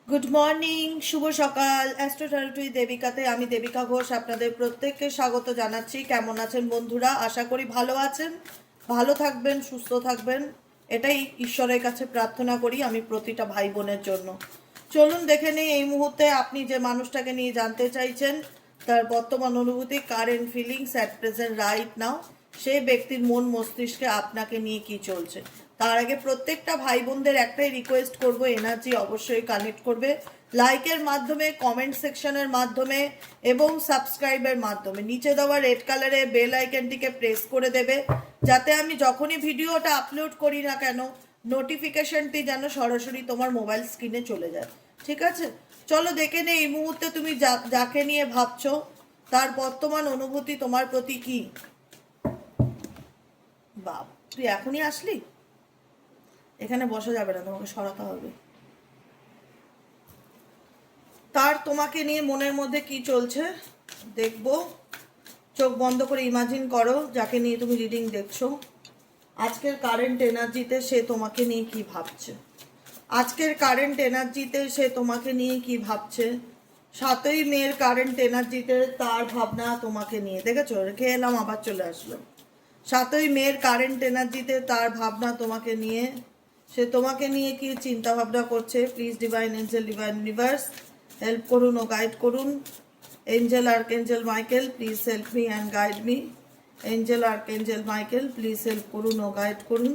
Good morning, শুভ সকাল। অ্যাস্ট্রোথেরাপি দেবিকাতে আমি দেবিকা ঘোষ আপনাদের প্রত্যেককে স্বাগত জানাচ্ছি। কেমন আছেন বন্ধুরা? আশা করি ভালো আছেন, ভালো থাকবেন, সুস্থ থাকবেন, এটাই ঈশ্বরের কাছে প্রার্থনা করি আমি প্রতিটা ভাই বোনের জন্য। চলুন দেখে নিই এই মুহূর্তে আপনি যে মানুষটাকে নিয়ে জানতে চাইছেন তার বর্তমান অনুভূতি, current feelings at present right নাও, সেই ব্যক্তির মন মস্তিষ্কে আপনাকে নিয়ে কি চলছে। তার আগে প্রত্যেকটা ভাই বোনদের একটাই রিকোয়েস্ট করব, এনার্জি অবশ্যই কানেক্ট করবে লাইকের মাধ্যমে, কমেন্ট সেকশনের মাধ্যমে এবং সাবস্ক্রাইবের মাধ্যমে। নিচে দেওয়া রেড কালারে বেল আইকনটিকে প্রেস করে দেবে, যাতে আমি যখনই ভিডিওটা আপলোড করি না কেন নোটিফিকেশনটি যেন সরাসরি তোমার মোবাইল স্ক্রিনে চলে যায়। ঠিক আছে, চলো দেখে নে এই মুহূর্তে তুমি যাকে নিয়ে ভাবছো তার বর্তমান অনুভূতি তোমার প্রতি কি। বাপ, তুই এখনই আসলি? এখানে বসা যাবে না, তোমাকে সরাতে হবে। তার তোমাকে নিয়ে মনের মধ্যে কি চলছে দেখবো। চোখ বন্ধ করে ইমাজিন করো যাকে নিয়ে তুমি রিডিং দেখছো। আজকের কারেন্ট এনার্জিতে সে তোমাকে নিয়ে কি ভাবছে। আজকের কারেন্ট এনার্জিতে সে তোমাকে নিয়ে কি ভাবছে। 7ই মের কারেন্ট এনার্জিতে তার ভাবনা তোমাকে নিয়ে, দেখেছো, রেখে এলাম আবার চলে আসলো। 7ই মের কারেন্ট এনার্জিতে তার ভাবনা তোমাকে নিয়ে, সে তোমাকে নিয়ে কি চিন্তা ভাবনা করছে। Please divine angel, divine universe help করুন ও গাইড করুন। Angel archangel Michael please help me and guide me. Angel archangel Michael please help করুন ও গাইড করুন।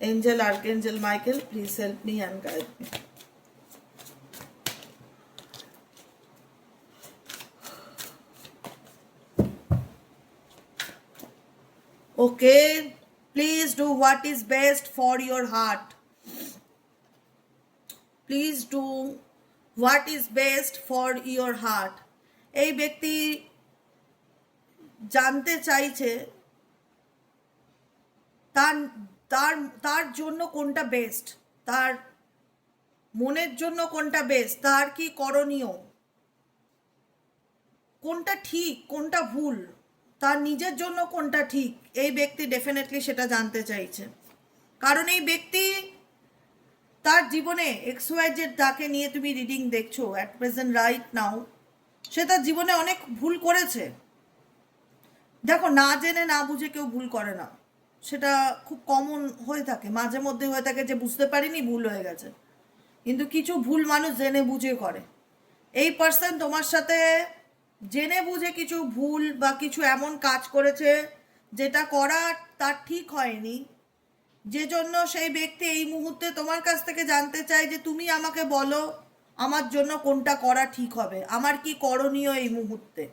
Angel archangel Michael please help me and guide me. Okay, please do what is best for your heart. Please do what is best for your heart. এই ব্যক্তি জানতে চাইছে তার তার তার জন্য কোনটা বেস্ট, তার মনের জন্য কোনটা বেস্ট, তার কি করণীয়, কোনটা ঠিক কোনটা ভুল, তার নিজের জন্য কোনটা ঠিক। এই ব্যক্তি ডেফিনেটলি সেটা জানতে চাইছে, কারণ এই ব্যক্তি তার জীবনে XYZ যাকে নিয়ে তুমি রিডিং দেখছো অ্যাট প্রেজেন্ট রাইট নাও, সে তার জীবনে অনেক ভুল করেছে। দেখো, না জেনে না বুঝে কেউ ভুল করে না, সেটা খুব কমন হয়ে থাকে, মাঝে মধ্যে হয়ে থাকে যে বুঝতে পারিনি, ভুল হয়ে গেছে। কিন্তু কিছু ভুল মানুষ জেনে বুঝে করে। এই পার্সন তোমার সাথে জেনে বুঝে কিছু ভুল বা কিছু এমন কাজ করেছে যেটা করা তার ঠিক হয়নি, যে জন্য সেই ব্যক্তি এই মুহূর্তে তোমার কাছ থেকে জানতে চায় যে তুমি আমাকে বলো আমার জন্য কোনটা করা ঠিক হবে, আমার কি করণীয় এই মুহূর্তে।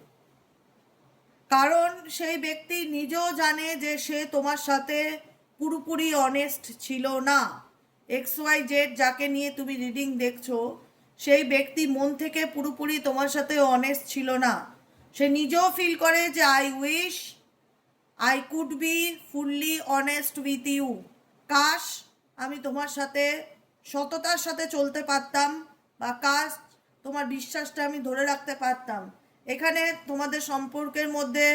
কারণ সেই ব্যক্তি নিজেও জানে যে সে তোমার সাথে পুরোপুরি অনেস্ট ছিল না। XYZ যাকে নিয়ে তুমি রিডিং দেখছো সেই ব্যক্তি মন থেকে পুরোপুরি তোমার সাথে অনেস্ট ছিল না। সে নিজেও ফিল করে যে I wish I could be fully honest with you. কাশ আমি তোমার সাথে সততার সাথে চলতে পারতাম, বা কাশ তোমার বিশ্বাসটা আমি ধরে রাখতে পারতাম। এখানে তোমাদের সম্পর্কের মধ্যে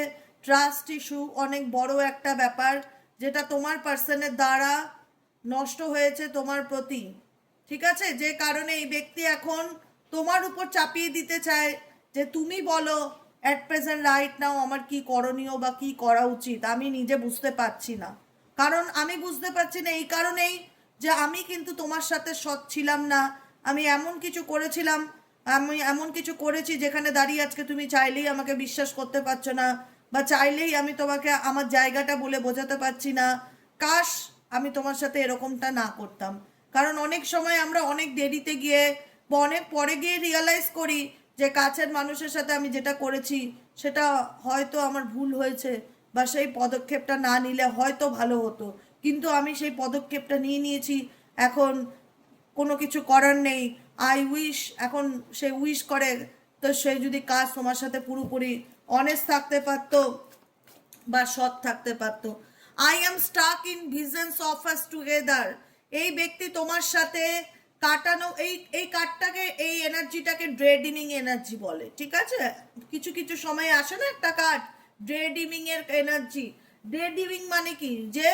ট্রাস্ট ইস্যু অনেক বড় একটা ব্যাপার, যেটা তোমার পার্সনের দ্বারা নষ্ট হয়েছে তোমার প্রতি। ঠিক আছে, যে কারণে এই ব্যক্তি এখন তোমার উপর চাপিয়ে দিতে চায় যে তুমি বলো অ্যাট প্রেজেন্ট রাইট নাও আমার কি করণীয় বা কি করা উচিত। আমি নিজে বুঝতে পারছি না, কারণ আমি বুঝতে পারছি না এই কারণেই যে আমি কিন্তু তোমার সাথে সৎ ছিলাম না। আমি এমন কিছু করেছিলাম, আমি এমন কিছু করেছি যেখানে দাঁড়িয়ে আজকে তুমি চাইলেই আমাকে বিশ্বাস করতে পারছো না, বা চাইলেই আমি তোমাকে আমার জায়গাটা বলে বোঝাতে পারছি না। কাশ আমি তোমার সাথে এরকমটা না করতাম। কারণ অনেক সময় আমরা অনেক দেরিতে গিয়ে বা অনেক পরে গিয়ে রিয়েলাইজ করি যে কাছের মানুষের সাথে আমি যেটা করেছি সেটা হয়তো আমার ভুল হয়েছে, বা সেই পদক্ষেপটা না নিলে হয়তো ভালো হতো, কিন্তু আমি সেই পদক্ষেপটা নিয়ে নিয়েছি, এখন কোনো কিছু করার নেই। আই উইশ, এখন সে উইশ করে, তো সে যদি কাজ তোমার সাথে পুরোপুরি অনেস্ট থাকতে পারতো বা সৎ থাকতে পারতো। I am stuck in visions of us together. এই ব্যক্তি তোমার সাথে কাটানো এই এই কার্ডটাকে, এই এনার্জিটাকে ড্রেডিমিং এনার্জি বলে। ঠিক আছে, কিছু কিছু সময় আসে না একটা কার্ড ড্রেডিমিং এর এনার্জি। ড্রেডিমিং মানে কি, যে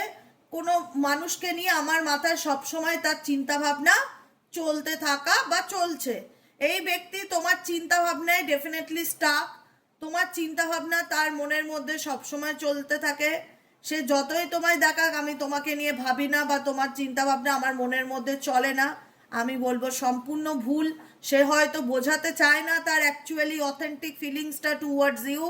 কোনো মানুষকে নিয়ে আমার মাথায় সবসময় তার চিন্তা ভাবনা চলতে থাকা বা চলছে। এই ব্যক্তি তোমার চিন্তা ভাবনায় ডেফিনেটলি স্টাক। তোমার চিন্তা ভাবনা তার মনের মধ্যে সবসময় চলতে থাকে। সে যতই তোমায় দেখাক আমি তোমাকে নিয়ে ভাবি না বা তোমার চিন্তা ভাবনা আমার মনের মধ্যে চলে না, আমি বলবো সম্পূর্ণ ভুল। সে হয়তো বোঝাতে চায় না তার অ্যাকচুয়ালি অথেন্টিক ফিলিংসটা টুয়ার্ডস ইউ,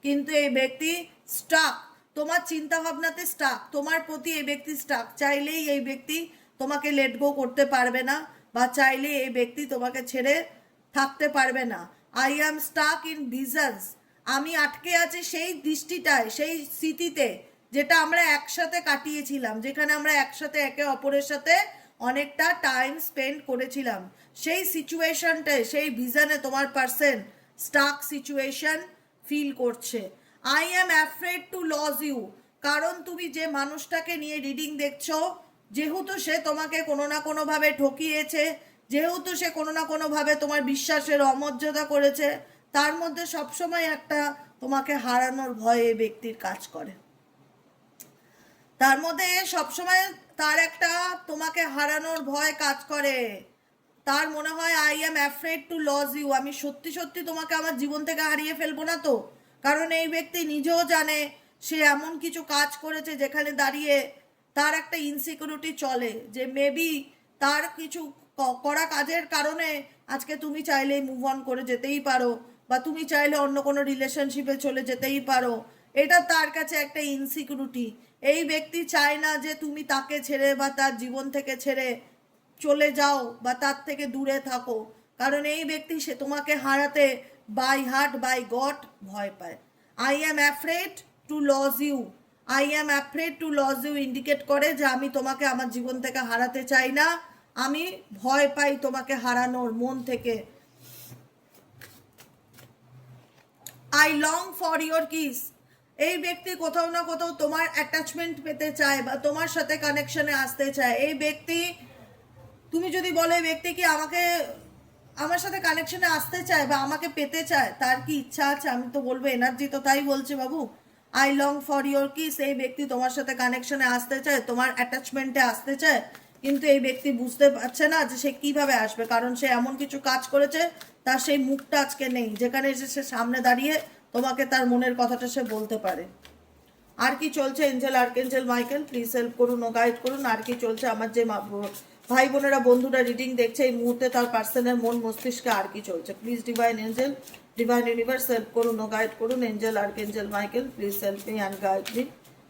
কিন্তু এই ব্যক্তি স্টাক, তোমার চিন্তা ভাবনাতে স্টাক, তোমার প্রতি এই ব্যক্তি স্টাক। চাইলেই এই ব্যক্তি তোমাকে লেট গো করতে পারবে না বা চাইলেই এই ব্যক্তি তোমাকে ছেড়ে থাকতে পারবে না। I am stuck in visions, আমি আটকে আছি সেই দৃষ্টিটায়, সেই স্মৃতিতে যেটা আমরা একসাথে কাটিয়েছিলাম, যেখানে আমরা একসাথে একে অপরের সাথে অনেকটা টাইম স্পেন্ড করেছিলাম। সেই সিচুয়েশনটায়, সেই ভিশনে তোমার পার্সন স্টাক সিচুয়েশন ফিল করছে। I am afraid to lose you, কারণ তুমি যে মানুষটাকে নিয়ে রিডিং দেখছো, যেহেতু সে তোমাকে কোনো না কোনোভাবে ঠকিয়েছে, যেহেতু সে কোনো না কোনোভাবে তোমার বিশ্বাসের অমর্যাদা করেছে, তার মধ্যে সবসময় একটা তোমাকে হারানোর ভয় এই ব্যক্তির কাজ করে। তার মধ্যে সবসময় তার একটা তোমাকে হারানোর ভয় কাজ করে। তার মনে হয় I am afraid to lose you, আমি সত্যি সত্যি তোমাকে আমার জীবন থেকে হারিয়ে ফেলবো না তো। কারণ এই ব্যক্তি নিজেও জানে সে এমন কিছু কাজ করেছে যেখানে দাঁড়িয়ে তার একটা ইনসিকিউরিটি চলে, যে মেবি তার কিছু করা কাজের কারণে আজকে তুমি চাইলে মুভ অন করে যেতেই পারো বা তুমি চাইলে অন্য কোনো রিলেশনশিপে চলে যেতেই পারো। এটা তার কাছে একটা ইনসিকিউরিটি। এই ব্যক্তি চায় না যে তুমি তাকে ছেড়ে বা তার জীবন থেকে ছেড়ে চলে যাও বা তার থেকে দূরে থাকো, কারণ এই ব্যক্তি সে তোমাকে হারাতে বাই হার্ট বাই গড ভয় পায়। I am afraid to lose you, I am afraid to lose you indicate করে যে আমি তোমাকে আমার জীবন থেকে হারাতে চাই না, আমি ভয় পাই তোমাকে হারানোর মন থেকে। I long for your kiss, এই ব্যক্তি কোথাও না কোথাও তোমার অ্যাটাচমেন্ট পেতে চায় বা তোমার সাথে কানেকশনে আসতে চায়। এই ব্যক্তি, তুমি যদি বলো এই ব্যক্তি কি আমাকে আমার সাথে কানেকশনে আসতে চায় বা আমাকে পেতে চায়, তার কি ইচ্ছা আছে, আমি তো বলবো এনার্জি তো তাই বলছে বাবু। I long for your kiss, এই ব্যক্তি তোমার সাথে কানেকশনে আসতে চায়, তোমার অ্যাটাচমেন্টে আসতে চায়, কিন্তু এই ব্যক্তি বুঝতে পারছে না যে সে কিভাবে আসবে, কারণ সে এমন কিছু কাজ করেছে তার সেই মুখটা আজকে নেই, যেখানে এসে সে সামনে দাঁড়িয়ে তোমাকে তার মনের কথাটা সে বলতে পারে। আর কি চলছে angel archangel Michael please help করুন ও গাইড করুন। আর কি চলছে আমার যে ভাই বোনেরা বন্ধুরা রিডিং দেখছে এই মুহূর্তে, তার পার্সনের মন মস্তিষ্কে আর কি চলছে, please divine angel divine universe help করুন ও গাইড করুন। Angel archangel Michael please help me and guide me.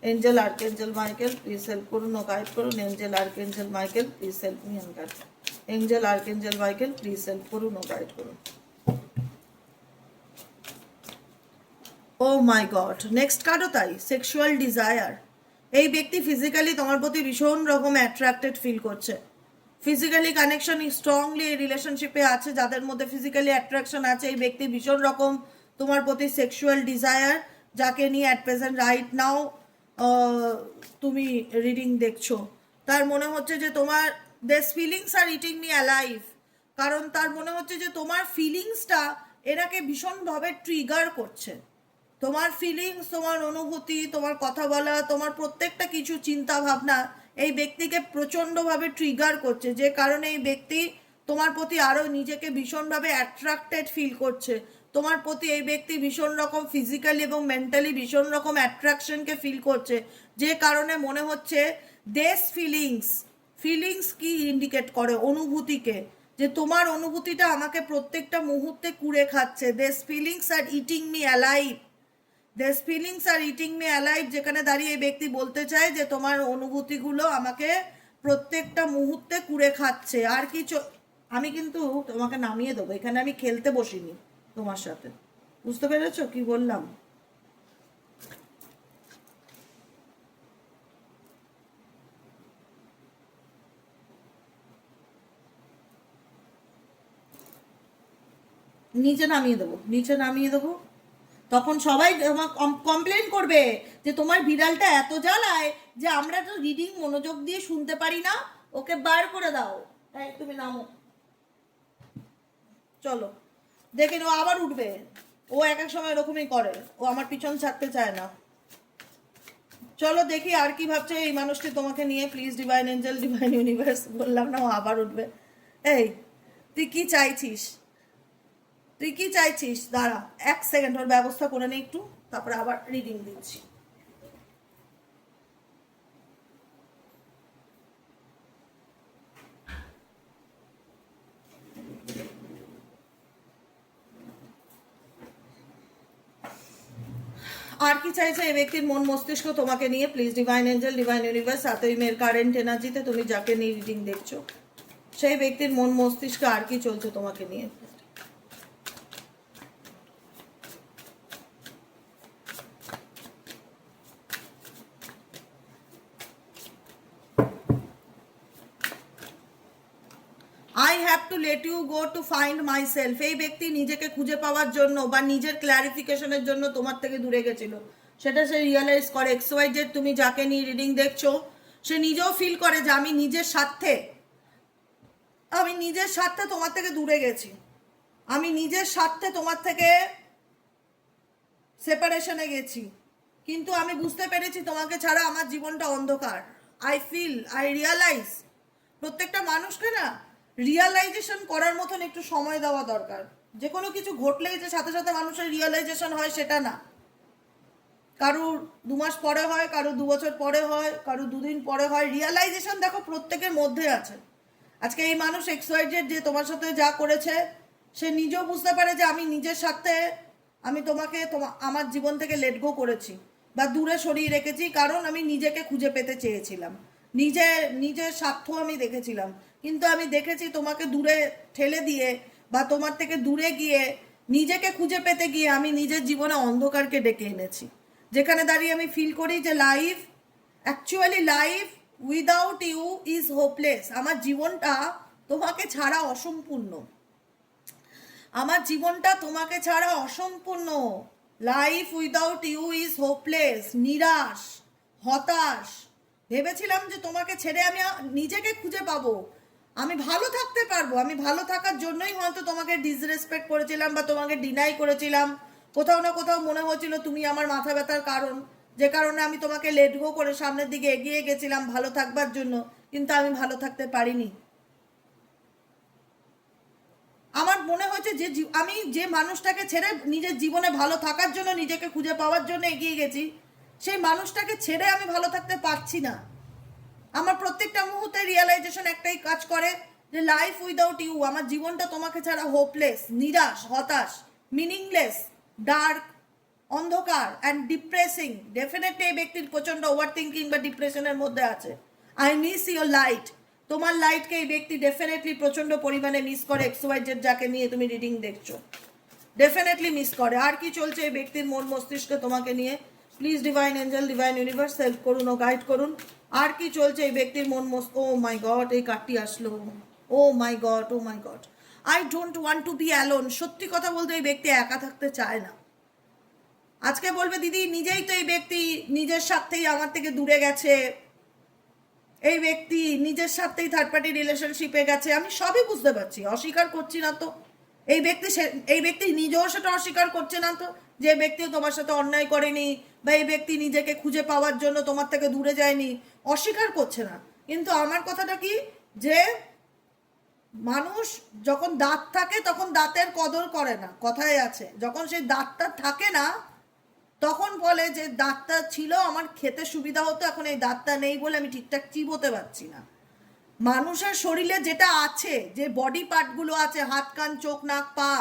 Angel archangel Michael please help করুন ও গাইড করুন। Angel archangel Michael please help me and guide. Angel archangel Michael please help করুন ও guide করুন। ও my god, next কার্ডও তাই, sexual desire. এই ব্যক্তি ফিজিক্যালি তোমার প্রতি ভীষণ রকম অ্যাট্রাক্টেড ফিল করছে, ফিজিক্যালি কানেকশন স্ট্রংলি এই রিলেশনশিপে আছে। যাদের মধ্যে ফিজিক্যালি অ্যাট্রাকশন আছে, এই ব্যক্তি ভীষণ রকম তোমার প্রতি সেক্সুয়াল ডিজায়ার, যাকে নিয়ে অ্যাট প্রেজেন্ট রাইট নাও তুমি রিডিং দেখছো। তার মনে হচ্ছে যে তোমার this feelings are eating me alive, কারণ তার মনে হচ্ছে যে তোমার ফিলিংসটা এনাকে ভীষণভাবে ট্রিগার করছে। তোমার ফিলিংস, তোমার অনুভূতি, তোমার কথা বলা, তোমার প্রত্যেকটা কিছু চিন্তা ভাবনা এই ব্যক্তিকে প্রচণ্ডভাবে ট্রিগার করছে, যে কারণে এই ব্যক্তি তোমার প্রতি আরও নিজেকে ভীষণভাবে অ্যাট্রাক্টেড ফিল করছে। তোমার প্রতি এই ব্যক্তি ভীষণ রকম ফিজিক্যালি এবং মেন্টালি ভীষণ রকম অ্যাট্রাকশনকে ফিল করছে, যে কারণে মনে হচ্ছে দেশ ফিলিংস কি ইন্ডিকেট করে, অনুভূতিকে, যে তোমার অনুভূতিটা আমাকে প্রত্যেকটা মুহূর্তে কুড়ে খাচ্ছে। These feelings are eating me alive, these feelings are eating me alive, যেখানে দাঁড়িয়ে এই ব্যক্তি বলতে চায় যে তোমার অনুভূতিগুলো আমাকে প্রত্যেকটা মুহূর্তে কুড়ে খাচ্ছে। আর কি আমি কিন্তু তোমাকে নামিয়ে দেবো, এখানে আমি খেলতে বসিনি তোমার সাথে, বুঝতে পেরেছো কি বললাম? নিচে নামিয়ে দেবো, নিচে নামিয়ে দেবো, তখন সবাই কমপ্লেন করবে যে তোমার বিড়ালটা এত জ্বালায় যে আমরা তো রিডিং মনোযোগ দিয়ে শুনতে পারি না, ওকে বার করে দাও। তুমি নামো, চলো দেখে ও আবার উঠবে, ও এক এক সময় এরকমই করে, ও আমার পিছন ছাড়তে চায় না। চলো দেখি আর কি ভাবছে এই মানুষটি তোমাকে নিয়ে। Please divine angel divine universe, বললাম না ও আবার উঠবে। এই তুই কি চাইছিস, তুই কি চাইছিস? দাঁড়া 1 সেকেন্ড, ওর ব্যবস্থা করে নে একটু, তারপরে আবার রিডিং দিচ্ছি। আর কি চাইছে এই ব্যক্তির মন মস্তিষ্ক তোমাকে নিয়ে? Please divine angel, divine universe, সাতই মের কারেন্ট এনার্জিতে তুমি যাকে নিয়ে রিডিং দেখছো সেই ব্যক্তির মন মস্তিষ্ক আর কি চলছে তোমাকে নিয়ে? I have to let you go to find myself. এই ব্যক্তি নিজেকে খুঁজে পাওয়ার জন্য বা নিজের ক্ল্যারিফিকেশনের জন্য তোমার থেকে দূরে গেছিল, সেটা সে রিয়েলাইজ করে। XYZ তুমি যাকে নিয়ে রিডিং দেখছো সে নিজেও ফিল করে যে আমি নিজের স্বার্থে তোমার থেকে দূরে গেছি, আমি নিজের স্বার্থে তোমার থেকে সেপারেশনে গেছি, কিন্তু আমি বুঝতে পেরেছি তোমাকে ছাড়া আমার জীবনটা অন্ধকার। আই রিয়ালাইজ, প্রত্যেকটা মানুষকে না রিয়ালাইজেশন করার মতন একটু সময় দেওয়া দরকার। যে কোনো কিছু ঘটলেই যে সাথে সাথে মানুষের রিয়ালাইজেশন হয় সেটা না, কারুর 2 মাস পরে হয়, কারুর 2 বছর পরে হয়, কারুর 2 দিন পরে হয়। রিয়ালাইজেশন দেখো প্রত্যেকের মধ্যে আছে। আজকে এই মানুষ XYZ যে তোমার সাথে যা করেছে সে নিজেও বুঝতে পারে যে আমি নিজের স্বার্থে আমি তোমাকে আমার জীবন থেকে লেট গো করেছি বা দূরে সরিয়ে রেখেছি, কারণ আমি নিজেকে খুঁজে পেতে চেয়েছিলাম, নিজের স্বার্থ আমি দেখেছিলাম। কিন্তু আমি দেখেছি তোমাকে দূরে ঠেলে দিয়ে বা তোমার থেকে দূরে গিয়ে নিজেকে খুঁজে পেতে গিয়ে আমি নিজের জীবনে অন্ধকারকে ডেকে এনেছি, যেখানে দাঁড়িয়ে আমি ফিল করি যে life without you is hopeless. আমার জীবনটা তোমাকে ছাড়া অসম্পূর্ণ, আমার জীবনটা তোমাকে ছাড়া অসম্পূর্ণ। Life without you is hopeless, নিরাশ, হতাশ। ভেবেছিলাম যে তোমাকে ছেড়ে আমি নিজেকে খুঁজে পাবো, আমি ভালো থাকতে পারবো, আমি ভালো থাকার জন্যই হয়তো তোমাকে ডিসরেসপেক্ট করেছিলাম বা তোমাকে ডিনাই করেছিলাম। কোথাও না কোথাও মনে হয়েছিল তুমি আমার মাথা ব্যথার কারণ, যে কারণে আমি তোমাকে লেট গো করে সামনের দিকে এগিয়ে গেছিলাম ভালো থাকবার জন্য, কিন্তু আমি ভালো থাকতে পারিনি। আমার মনে হয়েছে যে আমি যে মানুষটাকে ছেড়ে নিজের জীবনে ভালো থাকার জন্য নিজেকে খুঁজে পাওয়ার জন্য এগিয়ে গেছি, সেই মানুষটাকে ছেড়ে আমি ভালো থাকতে পারছি না। আমার প্রত্যেকটা মুহূর্তে রিয়েলাইজেশন একটাই কাজ করে যে লাইফ উইদাউট ইউ, আমার জীবনটা তোমাকে ছাড়া হোপলেস, নিরাশ, হতাশ, মিনিংলেস, ডার্ক, অন্ধকার অ্যান্ড ডিপ্রেসিং। ডেফিনেটলি এই ব্যক্তির প্রচন্ড ওভার থিঙ্কিং বা ডিপ্রেশনের মধ্যে আছে। I miss your light. তোমার লাইটকে এই ব্যক্তি ডেফিনেটলি প্রচন্ড পরিমাণে মিস করে। XYZ যাকে নিয়ে তুমি রিডিং দেখছো ডেফিনেটলি মিস করে। আর কি চলছে এই ব্যক্তির মন মস্তিষ্কে তোমাকে নিয়ে? Please divine angel, divine universe help করুন ও গাইড করুন। আর কি চলছে এই ব্যক্তির মন ও মাই গড, এই কার্ডটি আসলো। Oh my God, I don't want to be alone. সত্যি কথা বলতে এই ব্যক্তি একা থাকতে চায় না। আজকে বলবে দিদি নিজেই তো এই ব্যক্তি নিজের স্বার্থেই আমার থেকে দূরে গেছে, এই ব্যক্তি নিজের স্বার্থেই থার্ড পার্টি রিলেশনশিপে গেছে। আমি সবই বুঝতে পারছি, অস্বীকার করছি না তো। এই ব্যক্তি নিজেও সেটা অস্বীকার করছে না তো, যে ব্যক্তিও তোমার সাথে অন্যায় করেনি বা এই ব্যক্তি নিজেকে খুঁজে পাওয়ার জন্য তোমার থেকে দূরে যায়নি, অস্বীকার করছে না। কিন্তু আমার কথাটা কি, যে মানুষ যখন দাঁত থাকে তখন দাঁতের কদর করে না, কথায় আছে। যখন সেই দাঁতটা থাকে না তখন বলে যে দাঁতটা ছিল আমার খেতে সুবিধা হতো, এখন এই দাঁতটা নেই বলে আমি ঠিকঠাক চিবোতে পারছি না। মানুষের শরীরে যেটা আছে, যে বডি পার্টগুলো আছে, হাত, কান, চোখ, নাক, পা,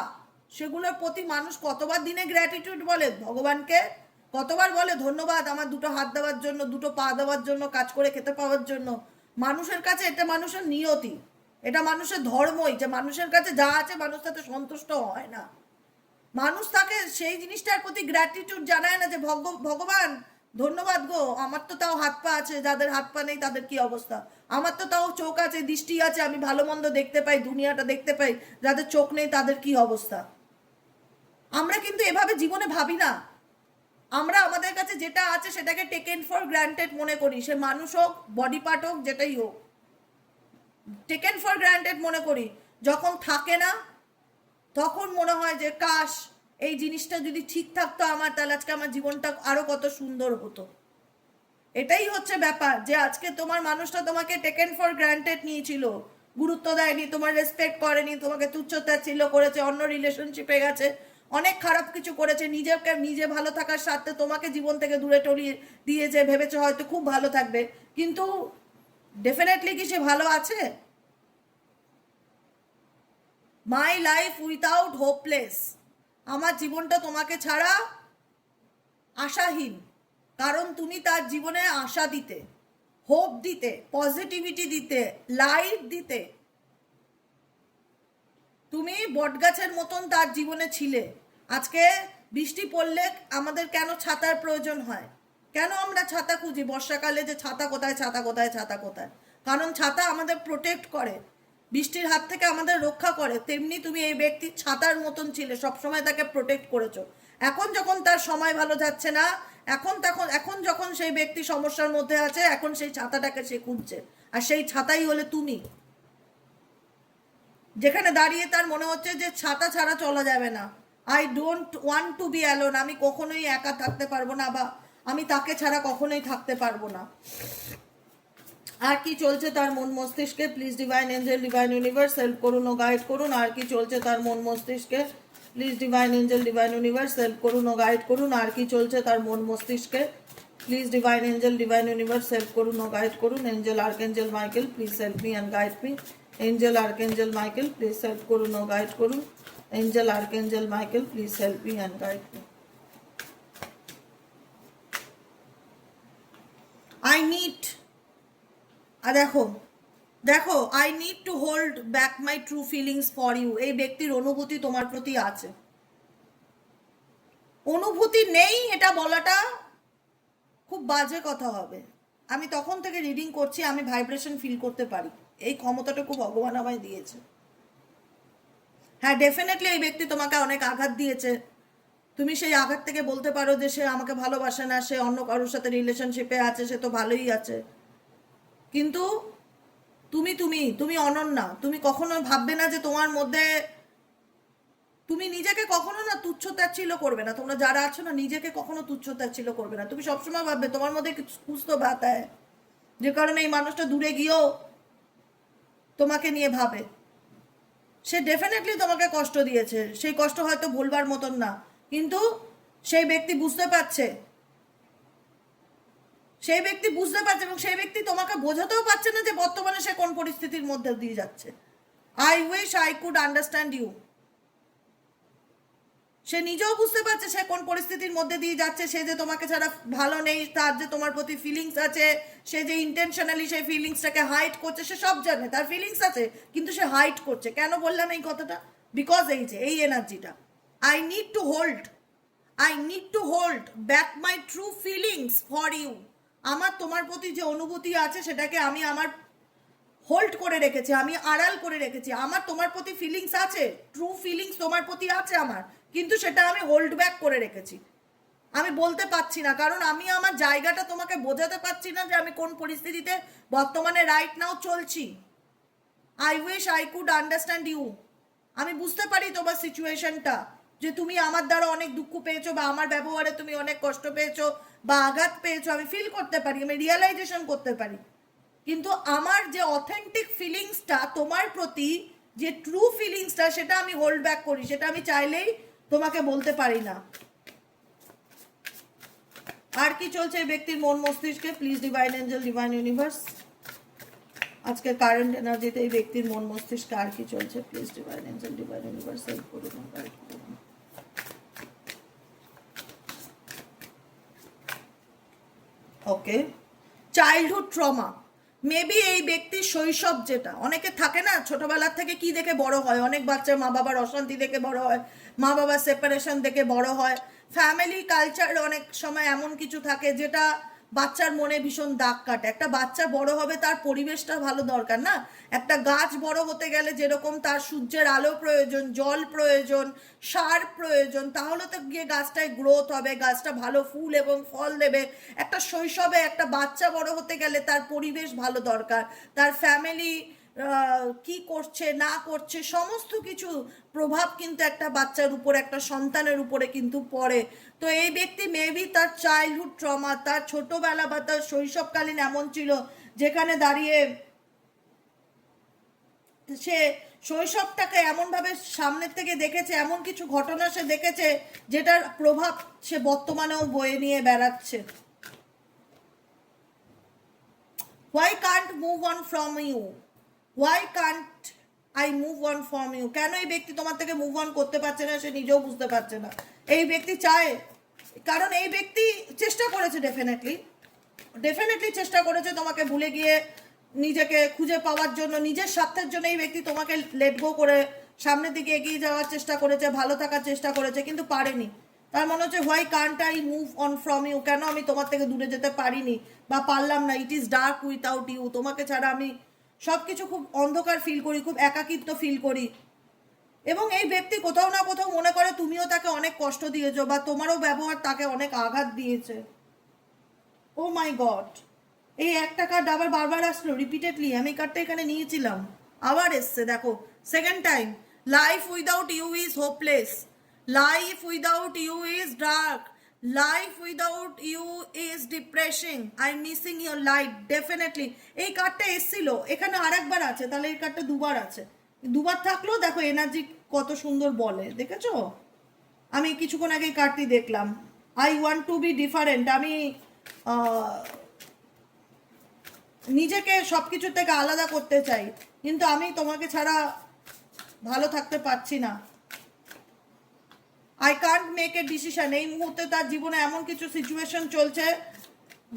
সেগুলোর প্রতি মানুষ কতবার দিনে গ্র্যাটিটিউড বলে ভগবানকে, কতবার বলে ধন্যবাদ আমার 2টো হাত দেওয়ার জন্য, 2টো পা দেওয়ার জন্য, কাজ করে খেতে পাওয়ার জন্য। মানুষের কাছে এটা মানুষের নিয়তি, এটা মানুষের ধর্মই, যে মানুষের কাছে যা আছে মানুষ তাতে সন্তুষ্ট হয় না। মানুষ তাকে সেই জিনিসটার প্রতি গ্র্যাটিটিউড জানায় না, যে ভগবান ধন্যবাদ গো, আমার তো তাও হাত পা আছে, যাদের হাত পা নেই তাদের কি অবস্থা, আমার তো তাও চোখ আছে, দৃষ্টি আছে, আমি ভালো মন্দ দেখতে পাই, দুনিয়াটা দেখতে পাই, যাদের চোখ নেই তাদের কি অবস্থা। আমরা কিন্তু এভাবে জীবনে ভাবি না। আমরা আমাদের কাছে যেটা আছে সেটাকে টেকেন ফর গ্রান্টেড মনে করি, সে মানুষ হোক, বডি পার্ট হোক, যেটাই হোক, টেকেন ফর গ্রান্টেড মনে করি। যখন থাকে না তখন মনে হয় যে কাশ এই জিনিসটা যদি ঠিক থাকতো আমার, তাহলে আজকে আমার জীবনটা আরো কত সুন্দর হতো। এটাই হচ্ছে ব্যাপার, যে আজকে তোমার মানুষটা তোমাকে টেকেন ফর গ্রান্টেড নিয়েছিল, গুরুত্ব দেয়নি, তোমার রেসপেক্ট করেনি, তোমাকে তুচ্ছ-তাচ্ছিল্য করেছে, অন্য রিলেশনশিপে গেছে, অনেক খারাপ কিছু করেছে, নিজে ভালো থাকার স্বার্থে তোমাকে জীবন থেকে দূরে টরিয়ে দিয়েছে, ভেবেছে হয়তো খুব ভালো থাকবে, কিন্তু ডেফিনেটলি কি সে ভালো আছে? মাই লাইফ উইথাউট হোপলেস, আমার জীবনটা তোমাকে ছাড়া আশাহীন, কারণ তুমি তার জীবনে আশা দিতে, হোপ দিতে, পজিটিভিটি দিতে, লাইট দিতে, তুমি বটগাছের মতন তার জীবনে ছিলে। আজকে বৃষ্টি পড়লে আমাদের কেন ছাতার প্রয়োজন হয়? কেন আমরা ছাতা খুঁজি বর্ষাকালে, যে ছাতা কোথায়, ছাতা কোথায়, ছাতা কোথায়? কারণ ছাতা আমাদের প্রোটেক্ট করে, বৃষ্টির হাত থেকে আমাদের রক্ষা করে। তেমনি তুমি এই ব্যক্তি ছাতার মতন ছিলে, সবসময় তাকে প্রোটেক্ট করেছো। এখন যখন তার সময় ভালো যাচ্ছে না, এখন যখন সেই ব্যক্তি সমস্যার মধ্যে আছে, এখন সেই ছাতাটাকে সে খুঁজছে, আর সেই ছাতাই হলে তুমি। যেখানে দাঁড়িয়ে তার মনে হচ্ছে যে ছাতা ছাড়া চলা যাবে না, I don't want to be alone, আমি কখনোই একা থাকতে পারবো না, বা আমি তাকে ছাড়া কখনোই থাকতে পারবো না। আর কি চলছে তার মন মস্তিষ্কে? Please divine angel, divine universe help করুন ও গাইড করুন। আর কি চলছে তার মন মস্তিষ্কে? Please divine angel, divine universe help করুন ও গাইড করুন। আর কি চলছে তার মন মস্তিষ্কে? Please divine angel, divine universe help করুন ও গাইড করুন। Angel archangel Michael, please help me and guide me. Angel archangel Michael, please help করুন ও গাইড করুন। Angel archangel Michael, please help me and guide me. I need, আর দেখো দেখো, I need to hold back my true feelings for you. এই ব্যক্তির অনুভূতি তোমার প্রতি আছে, অনুভূতি নেই এটা বলাটা খুব বাজে কথা হবে। আমি তখন থেকে রিডিং করছি, আমি ভাইব্রেশন ফিল করতে পারি, এই ক্ষমতাটুকু ভগবান আমায় দিয়েছে। হ্যাঁ, ডেফিনেটলি এই ব্যক্তি তোমাকে অনেক আঘাত দিয়েছে, তুমি সেই আঘাত থেকে বলতে পারো যে সে আমাকে ভালোবাসে না, সে অন্য কারোর সাথে রিলেশনশিপে আছে, সে তো ভালোই আছে, কিন্তু তুমি তুমি তুমি অনন্যা। তুমি কখনো ভাববে না যে তোমার মধ্যে, তুমি নিজেকে কখনো না তুচ্ছ তাচ্ছিল্য করবে না, তোমরা যারা আছো না, নিজেকে কখনো তুচ্ছ তাচ্ছিল্য করবে না। তুমি সবসময় ভাববে তোমার মধ্যে কুছ তো বাত হ্যায়, যে কারণে এই মানুষটা দূরে গিয়েও তোমাকে নিয়ে ভাবে। সে ডেফিনেটলি তোমাকে কষ্ট দিয়েছে, সেই কষ্ট হয়তো ভুলবার মতন না, কিন্তু সেই ব্যক্তি বুঝতে পারছে, সেই ব্যক্তি বুঝতে পারছে, এবং সেই ব্যক্তি তোমাকে বোঝাতেও পারছে না যে বর্তমানে সে কোন পরিস্থিতির মধ্যে দিয়ে যাচ্ছে। I wish I could understand you. সে নিজেও বুঝতে পারছে সে কোন পরিস্থিতির মধ্যে দিয়ে যাচ্ছে, সে যে তোমাকে ছাড়া ভালো নেই, তার যে তোমার প্রতি ফিলিংস আছে, সে যে ইন্টেনশনালি সেই ফিলিংসটাকে হাইড করছে, সে সব জানে তার ফিলিংস আছে, কিন্তু সে হাইড করছে। কেন বললাম এই কথাটা? বিকজ এই যে এই এনার্জিটা, I need to hold, I need to hold back my true feelings for you. আমার তোমার প্রতি যে অনুভূতি আছে সেটাকে আমি আমার হোল্ড করে রেখেছি, আমি আড়াল করে রেখেছি। আমার তোমার প্রতি ফিলিংস আছে, ট্রু ফিলিংস তোমার প্রতি আছে আমার, কিন্তু সেটা আমি হোল্ড ব্যাক করে রেখেছি। আমি বলতে পারছি না, কারণ আমি আমার জায়গাটা তোমাকে বোঝাতে পারছি না যে আমি কোন পরিস্থিতিতে বর্তমানে রাইট নাও চলছি। I wish I could understand you. আমি বুঝতে পারি তোমার সিচুয়েশনটা, যে তুমি আমার দ্বারা অনেক দুঃখ পেয়েছো, বা আমার ব্যবহারে তুমি অনেক কষ্ট পেয়েছো বা আঘাত পেয়েছো, আমি ফিল করতে পারি, আমি রিয়েলাইজেশন করতে পারি, কিন্তু আমার যে অথেন্টিক ফিলিংসটা তোমার প্রতি, যে ট্রু ফিলিংসটা, সেটা আমি হোল্ড ব্যাক করি, সেটা আমি চাইলেই তোমাকে বলতে পারি না। আর কি চলছে এই ব্যক্তির মন মস্তিষ্কে? Please divine angel, divine universe, আজকে কারেন্ট এনার্জিতে এই ব্যক্তির মন মস্তিষ্কে আর কি চলছে? Please divine angel, divine universe help করুন, গাইড করুন। ওকে, চাইল্ডহুড ট্রমা, মেবি এই ব্যক্তির শৈশব, যেটা অনেকে থাকে না, ছোটবেলার থেকে কি দেখে বড় হয়, অনেক বাচ্চা মা বাবার অশান্তি দেখে বড় হয়, মা বাবার সেপারেশন দেখে বড় হয়, ফ্যামিলি কালচার অনেক সময় এমন কিছু থাকে যেটা বাচ্চার মনে ভীষণ দাগ কাটে। একটা বাচ্চা বড় হবে, তার পরিবেশটা ভালো দরকার না? একটা গাছ বড় হতে গেলে যেরকম তার সূর্যের আলো প্রয়োজন, জল প্রয়োজন, সার প্রয়োজন, তাহলে তো গিয়ে গাছটায় গ্রোথ হবে, গাছটা ভালো ফুল এবং ফল দেবে। একটা শৈশবে একটা বাচ্চা বড় হতে গেলে তার পরিবেশ ভালো দরকার, তার ফ্যামিলি কি করছে না করছে সমস্ত কিছু প্রভাব কিন্তু একটা বাচ্চার উপর, একটা সন্তানের উপরে কিন্তু পড়ে। তো এই ব্যক্তি মেবি তার চাইল্ডহুড ট্রমা, তার ছোটবেলা বা তার শৈশবকালীন এমন ছিল যেখানে দাঁড়িয়ে সে শৈশবটাকে এমনভাবে সামনের থেকে দেখেছে, এমন কিছু ঘটনা সে দেখেছে যেটার প্রভাব সে বর্তমানেও বয়ে নিয়ে বেড়াচ্ছে। Why can't move on from you? Why can't I move on from you? কেন এই ব্যক্তি তোমার থেকে মুভ অন করতে পারছে না, সে নিজেও বুঝতে পারছে না। এই ব্যক্তি চায়, কারণ এই ব্যক্তি চেষ্টা করেছে, ডেফিনেটলি চেষ্টা করেছে তোমাকে ভুলে গিয়ে নিজেকে খুঁজে পাওয়ার জন্য, নিজের স্বার্থের জন্য এই ব্যক্তি তোমাকে লেট গো করে সামনের দিকে এগিয়ে যাওয়ার চেষ্টা করেছে, ভালো থাকার চেষ্টা করেছে, কিন্তু পারেনি। তার মনে হচ্ছে why can't I move on from you, কেন আমি তোমার থেকে দূরে যেতে পারিনি বা পারলাম না। It is dark without you, তোমাকে ছাড়া আমি সব কিছু খুব অন্ধকার ফিল করি, খুব একাকিত্ব ফিল করি। এবং এই ব্যক্তি কোথাও না কোথাও মনে করে তুমিও তাকে অনেক কষ্ট দিয়েছো বা তোমারও ব্যবহার তাকে অনেক আঘাত দিয়েছে। ও মাই গড, এই একটা কার্ড আবার বারবার আসলো রিপিটেডলি। আমি কার্ডটা এখানে নিয়েছিলাম, আবার এসছে, দেখো second time. Life without you is hopeless, life without you is dark, life without you is depressing, I missing your light. Definitely এই কার্ডটা এসছিল, এখানে আরেকবার আছে, তাহলে এই কার্ডটা দুবার আছে। দুবার থাকলেও দেখো এনার্জি কত সুন্দর বলে, দেখেছো? আমি কিছুক্ষণ আগে কার্ডটি দেখলাম, I want to B different. আমি নিজেকে সবকিছু থেকে আলাদা করতে চাই, কিন্তু আমি তোমাকে ছাড়া ভালো থাকতে পারছি না। I can't make a decision. এই মুহূর্তে তার জীবনে এমন কিছু সিচুয়েশন চলছে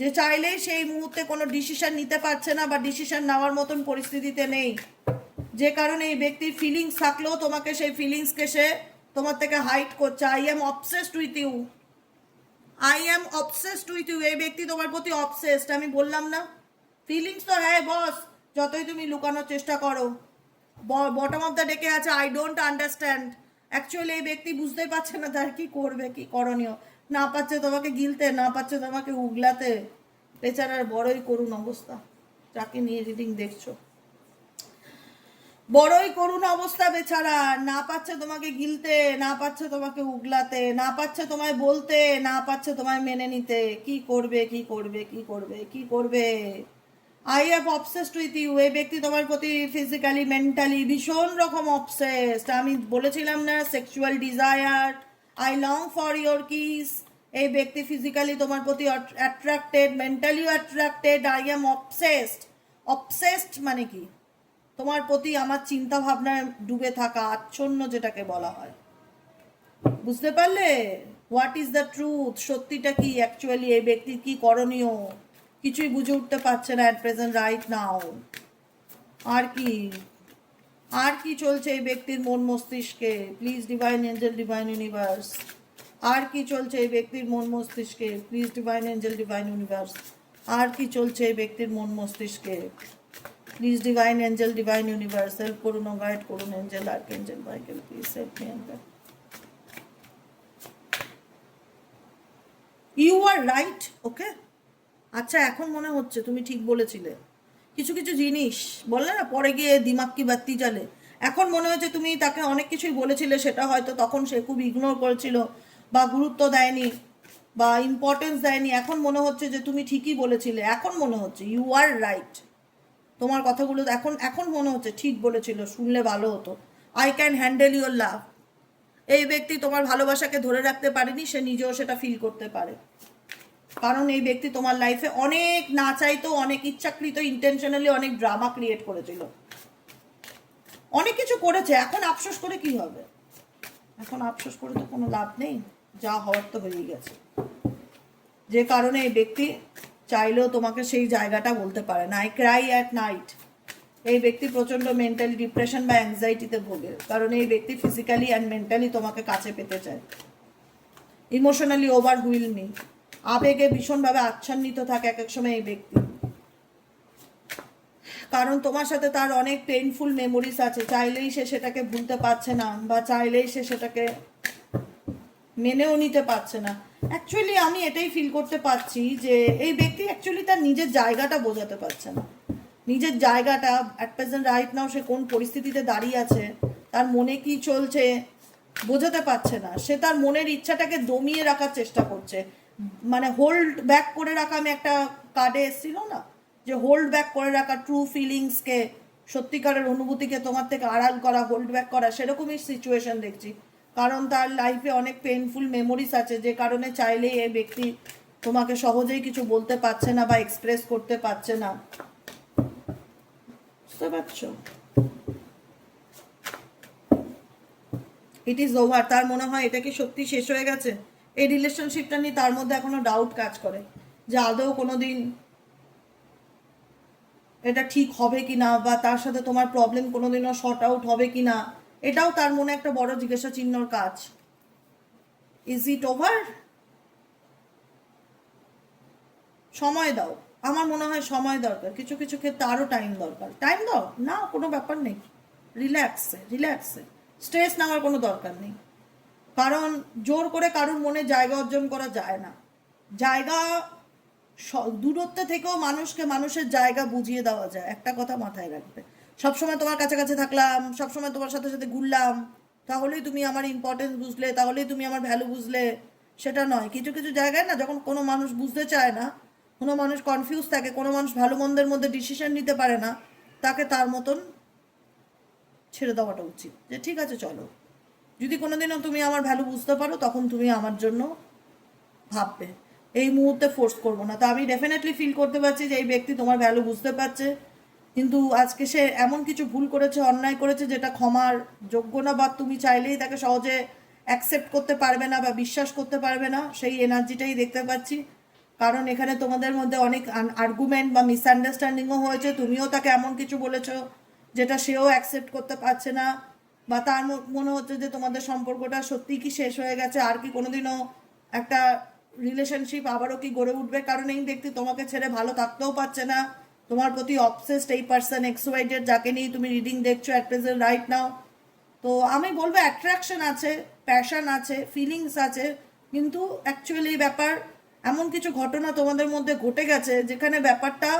যে চাইলেই সেই মুহূর্তে কোনো ডিসিশন নিতে পারছে না বা ডিসিশন নেওয়ার মতন পরিস্থিতিতে নেই, যে কারণে এই ব্যক্তির ফিলিংস থাকলেও তোমাকে সেই ফিলিংসকে সে তোমার থেকে হাইড করছে। I am obsessed with you, I am obsessed with you. এই ব্যক্তি তোমার প্রতি অবসেসড। আমি বললাম না, ফিলিংস তো হ্যাঁ বস, যতই তুমি লুকানোর চেষ্টা করো। বটম অফ দ্য ডেকে আছে আই ডোন্ট আন্ডারস্ট্যান্ড। অ্যাকচুয়ালি এই ব্যক্তি বুঝতেই পারছে না তার কি করবে, কি করণীয়। না পাচ্ছে তোমাকে গিলতে, না পাচ্ছে তোমাকে উগলাতে। বেচারার বড়ই করুণ অবস্থা, যাকে নিয়ে রিডিং দেখছো, বড়ই করুণ অবস্থা বেচারা। না পাচ্ছে তোমাকে গিলতে, না পাচ্ছে তোমাকে উগলাতে, না পাচ্ছে তোমায় বলতে, না পাচ্ছে তোমায় মেনে নিতে। কি করবে, কি করবে, কি করবে, কি করবে? I have obsessed with you. এই ব্যক্তি তোমার প্রতি ফিজিক্যালি মেন্টালি ভীষণ রকম অবসেসড। আমি বলেছিলাম না, sexual desire, I long for your kiss. এই ব্যক্তি ফিজিক্যালি তোমার প্রতি অ্যাট্রাক্টেড, মেন্টালিও attracted. I am obsessed. Obsessed মানে কি? তোমার প্রতি আমার চিন্তা ভাবনায় ডুবে থাকা, আচ্ছন্ন যেটাকে বলা হয়। বুঝতে পারলে? What is the truth? সত্যিটা কি অ্যাকচুয়ালি? এই ব্যক্তির কি করণীয় কিছুই বুঝে উঠতে পারছে না অ্যাট প্রেজেন্ট রাইট নাও। আর কি, আর কি চলছে এই ব্যক্তির মন মস্তিষ্কে? Please divine angel, divine universe, আর কি চলছে এই ব্যক্তির মন মস্তিষ্কে? Please divine angel, divine universe, আর কি চলছে এই ব্যক্তির মন মস্তিষ্কে? Please divine angel, divine universe, help করুন, গাইড করুন। Angel, archangel Michael, please help me and guide. You are right, okay. আচ্ছা, এখন মনে হচ্ছে তুমি ঠিক বলেছিলে। কিছু কিছু জিনিস বললে না, পরে গিয়ে দিমাগ কি বাত্তি জ্বলে। এখন মনে হচ্ছে তুমি তাকে অনেক কিছুই বলেছিলে, সেটা হয়তো তখন সে খুব ইগনোর করেছিল বা গুরুত্ব দেয়নি বা ইম্পর্টেন্স দেয়নি। এখন মনে হচ্ছে যে তুমি ঠিকই বলেছিলে। এখন মনে হচ্ছে ইউ আর রাইট। তোমার কথাগুলো এখন এখন মনে হচ্ছে ঠিক বলেছিল, শুনলে ভালো হতো। আই ক্যান হ্যান্ডেল ইউর লাভ। এই ব্যক্তি তোমার ভালোবাসাকে ধরে রাখতে পারেনি, সে নিজেও সেটা ফিল করতে পারে। কারণ এই ব্যক্তি তোমার লাইফে অনেক না চাইতো, অনেক ইচ্ছাকৃত, ইন্টেনশনালি অনেক ড্রামা ক্রিয়েট করেছিল, অনেক কিছু করেছে। এখন আফসোস করে কি হবে? এখন আফসোস করে তো কোনো লাভ নেই, যা হওয়ার তো হয়েই গেছে। যে কারণে এই ব্যক্তি চাইলেও তোমাকে সেই জায়গাটা বলতে পারে না। I Cry at night. এই ব্যক্তি প্রচণ্ড মেন্টালি ডিপ্রেশন বা অ্যাংজাইটিতে ভোগে, কারণ এই ব্যক্তি ফিজিক্যালি অ্যান্ড মেন্টালি তোমাকে কাছে পেতে চায়। ইমোশনালি ওভারহুইলমিং, আবেগে ভীষণভাবে আচ্ছন্নিত থাকে এক এক সময় এই ব্যক্তি, কারণ তোমার সাথে তার অনেক পেইনফুল মেমোরিজ আছে। চাইলেই সে সেটাকে ভুলতে পারছে না বা চাইলেই সে সেটাকে মেনেও নিতে পারছে না। অ্যাকচুয়ালি আমি এটাই ফিল করতে পারছি যে এই ব্যক্তি অ্যাকচুয়ালি তার নিজের জায়গাটা বোঝাতে পারছে না। নিজের জায়গাটা অ্যাট প্রেজেন্ট রাইট নাও সে কোন পরিস্থিতিতে দাঁড়িয়ে আছে, তার মনে কি চলছে বোঝাতে পারছে না। সে তার মনের ইচ্ছাটাকে দমিয়ে রাখার চেষ্টা করছে, মানে হোল্ড ব্যাক করে রাখা। আমি একটা কার্ডে এসেছিল না যে হোল্ড ব্যাক করে রাখা, ট্রু ফিলিংসকে সত্যিকারের অনুভূতিকে তোমার থেকে আড়াল করা, হোল্ড ব্যাক করা, সেরকমই সিচুয়েশন দেখছি। কারণ তার লাইফে অনেক পেইনফুল মেমোরিজ আছে, যে কারণে চাইলেই এই ব্যক্তি তোমাকে সহজেই কিছু বলতে পারছে না বা এক্সপ্রেস করতে পারছে না। বুঝতে পারছো? It is over. তার মনে হয় এটা কি সত্যি শেষ হয়ে গেছে? এই রিলেশনশিপটা নিয়ে তার মধ্যে এখনো ডাউট কাজ করে যে আদৌ কোনোদিন এটা ঠিক হবে কি না, বা তার সাথে তোমার প্রবলেম কোনোদিনও শর্ট আউট হবে কি না, এটাও তার মনে একটা বড় জিজ্ঞাসা চিহ্নর কাজ। Is it over? সময় দাও। আমার মনে হয় সময় দরকার, কিছু কিছু ক্ষেত্রে আরও টাইম দরকার। টাইম দাও না, কোনো ব্যাপার নেই, রিল্যাক্সে রিল্যাক্সে, স্ট্রেস নেওয়ার কোনো দরকার নেই। কারণ জোর করে কারোর মনে জায়গা অর্জন করা যায় না। জায়গা দূরত্ব থেকেও মানুষকে মানুষের জায়গা বুঝিয়ে দেওয়া যায়, একটা কথা মাথায় রাখবে। সবসময় তোমার কাছাকাছি থাকলাম, সবসময় তোমার সাথে সাথে ঘুরলাম, তাহলেই তুমি আমার ইম্পর্টেন্স বুঝলে, তাহলেই তুমি আমার ভ্যালু বুঝলে, সেটা নয়। কিছু কিছু জায়গায় না, যখন কোনো মানুষ বুঝতে চায় না, কোনো মানুষ কনফিউজ থাকে, কোনো মানুষ ভালো মন্দের মধ্যে ডিসিশন নিতে পারে না, তাকে তার মতন ছেড়ে দেওয়াটা উচিত। যে ঠিক আছে চলো, যদি কোনোদিনও তুমি আমার ভ্যালু বুঝতে পারো তখন তুমি আমার জন্য ভাববে, এই মুহূর্তে ফোর্স করবো না। তো আমি ডেফিনেটলি ফিল করতে পারছি যে এই ব্যক্তি তোমার ভ্যালু বুঝতে পারছে, কিন্তু আজকে সে এমন কিছু ভুল করেছে, অন্যায় করেছে, যেটা ক্ষমার যোগ্য না, বা তুমি চাইলেই তাকে সহজে অ্যাকসেপ্ট করতে পারবে না বা বিশ্বাস করতে পারবে না, সেই এনার্জিটাই দেখতে পাচ্ছি। কারণ এখানে তোমাদের মধ্যে অনেক আর্গুমেন্ট বা মিসআন্ডারস্ট্যান্ডিংও হয়েছে, তুমিও তাকে এমন কিছু বলেছো যেটা সেও অ্যাকসেপ্ট করতে পারছে না, বা তার মনে হচ্ছে যে তোমাদের সম্পর্কটা সত্যিই কি শেষ হয়ে গেছে, আর কি কোনোদিনও একটা রিলেশনশিপ আবারও কি গড়ে উঠবে। কারণ এই ব্যক্তি তোমাকে ছেড়ে ভালো থাকতেও পারছে না, তোমার প্রতি অবসেসড এই পার্সন এক্সওয়াইজেড, যাকে নিয়ে তুমি রিডিং দেখছো অ্যাট প্রেজেন্ট রাইট নাও। তো আমি বলবো অ্যাট্রাকশন আছে, প্যাশন আছে, ফিলিংস আছে, কিন্তু অ্যাকচুয়ালি ব্যাপার এমন কিছু ঘটনা তোমাদের মধ্যে ঘটে গেছে যেখানে ব্যাপারটা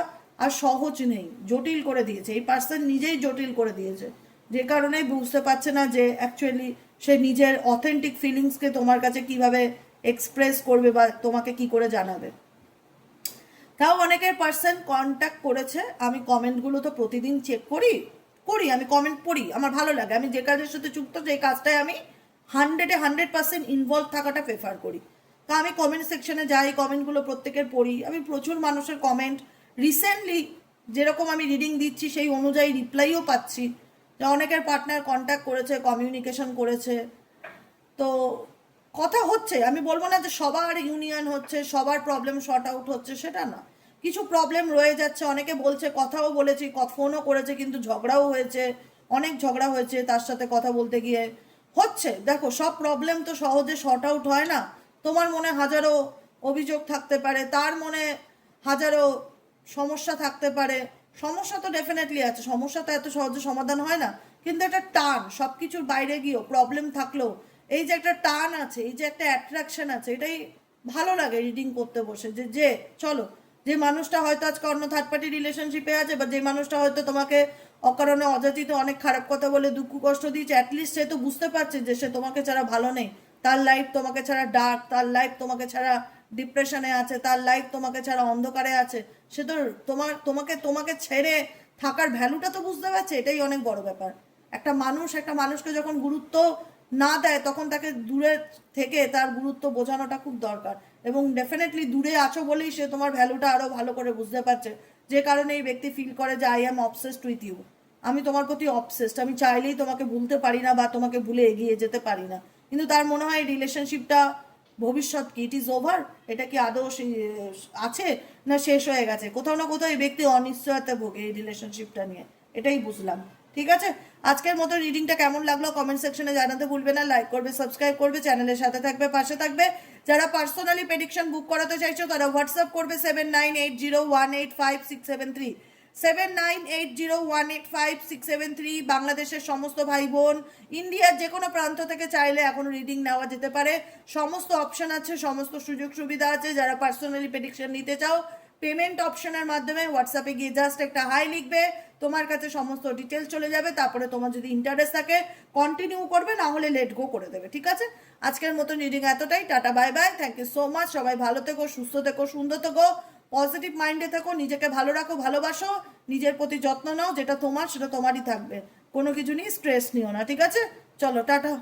আর সহজ নেই, জটিল করে দিয়েছে। এই পার্সন নিজেই জটিল করে দিয়েছে, যে কারণে বুঝতে পারছে না যে অ্যাকচুয়ালি সে নিজের অথেন্টিক ফিলিংসকে তোমার কাছে কিভাবে এক্সপ্রেস করবে বা তোমাকে কি করে জানাবে। তাও অনেকের পার্সন কন্ট্যাক্ট করেছে, আমি কমেন্টগুলো তো প্রতিদিন চেক করি, আমি কমেন্ট পড়ি, আমার ভালো লাগে। আমি যে কাজের সাথে যুক্ত, যে কাজটায় আমি 100% ইনভলভ থাকাটা প্রেফার করি, তা আমি কমেন্ট সেকশনে যাই, কমেন্টগুলো প্রত্যেকের পড়ি। আমি প্রচুর মানুষের কমেন্ট রিসেন্টলি যেরকম আমি রিডিং দিচ্ছি সেই অনুযায়ী রিপ্লাইও পাচ্ছি, যে অনেকের পার্টনার কন্ট্যাক্ট করেছে, কমিউনিকেশন করেছে। তো কথা হচ্ছে, আমি বলবো না যে সবার ইউনিয়ন হচ্ছে, সবার প্রবলেম শর্ট আউট হচ্ছে, সেটা না। কিছু প্রবলেম রয়ে যাচ্ছে, অনেকে বলছে, কথাও বলেছি, ফোনও করেছে, কিন্তু ঝগড়াও হয়েছে, অনেক ঝগড়া হয়েছে তার সাথে কথা বলতে গিয়ে। হচ্ছে, দেখো সব প্রবলেম তো সহজে শর্ট আউট হয় না। তোমার মনে হাজারো অভিযোগ থাকতে পারে, তার মনে হাজারো সমস্যা থাকতে পারে। সমস্যা তো ডেফিনেটলি আছে, সমস্যা তো এত সহজে সমাধান হয় না, কিন্তু একটা টান, সব কিছুর বাইরে গিয়েও প্রবলেম থাকলেও এই যে একটা টান আছে, এই যে একটা অ্যাট্রাকশন আছে, এটাই ভালো লাগে রিডিং করতে বসে। যে চলো, যে মানুষটা হয়তো আজকে অন্য থার্ড পার্টি রিলেশনশিপে আছে, বা যে মানুষটা হয়তো তোমাকে অকারণে অযাচিত অনেক খারাপ কথা বলে দুঃখ কষ্ট দিয়েছে, অ্যাটলিস্ট সে তো বুঝতে পারছে যে সে তোমাকে ছাড়া ভালো নেই, তার লাইফ তোমাকে ছাড়া ডার্ক, তার লাইফ তোমাকে ছাড়া ডিপ্রেশনে আছে, তার লাইফ তোমাকে ছাড়া অন্ধকারে আছে। সে তো তোমাকে তোমাকে ছেড়ে থাকার ভ্যালুটা তো বুঝতে পারছে, এটাই অনেক বড় ব্যাপার। একটা মানুষকে যখন গুরুত্ব না দেয়, তখন তাকে দূরে থেকে তার গুরুত্ব বোঝানোটা খুব দরকার। এবং ডেফিনেটলি দূরে আছো বলেই সে তোমার ভ্যালুটা আরো ভালো করে বুঝতে পারছে, যে কারণে এই ব্যক্তি ফিল করে যে I am obsessed with you, আমি তোমার প্রতি অবসেসড, আমি চাইলেই তোমাকে ভুলতে পারি না বা তোমাকে ভুলে এগিয়ে যেতে পারি না। কিন্তু তার মনে হয় রিলেশনশিপটা ভবিষ্যৎ কি, ইট ইজ ওভার, এটা কি আদৌ আছে না শেষ হয়ে গেছে। কোথাও না কোথাও এই ব্যক্তি অনিশ্চয়তা ভোগে এই রিলেশনশিপটা নিয়ে, এটাই বুঝলাম। ঠিক আছে, আজকের মতো রিডিংটা কেমন লাগলো কমেন্ট সেকশনে জানাতে ভুলবে না। লাইক করবে, সাবস্ক্রাইব করবে, চ্যানেলের সাথে থাকবে, পাশে থাকবে। যারা পার্সোনালি প্রেডিকশন বুক করাতে চাইছো তারা হোয়াটসঅ্যাপ করবে 7980185673, 7980185673। বাংলাদেশের সমস্ত ভাই বোন, ইন্ডিয়ার যে কোনো প্রান্ত থেকে চাইলে এখন রিডিং নেওয়া যেতে পারে, সমস্ত অপশন আছে, সমস্ত সুযোগ সুবিধা আছে। যারা পার্সোনালি প্রেডিকশন নিতে চাও, পেমেন্ট অপশনের মাধ্যমে হোয়াটসঅ্যাপে গিয়ে জাস্ট একটা হাই লিখবে, তোমার কাছে সমস্ত ডিটেলস চলে যাবে। তারপরে তোমার যদি ইন্টারেস্ট থাকে কন্টিনিউ করবে, না হলে লেট গো করে দেবে। ঠিক আছে, আজকের মতো রিডিং এতটাই। Tata, bye bye, thank you so much. সবাই ভালো থেকো, সুস্থ থেকো, সুন্দর থেকো, পজিটিভ মাইন্ডে থেকো, নিজেকে ভালো রাখো, ভালোবাসো, নিজের প্রতি যত্ন নাও, যেটা তোমার সেটা তোমারই থাকবে, কোনো কিছু নিয়ে স্ট্রেস নিও না, ঠিক আছে? চলো টাটা।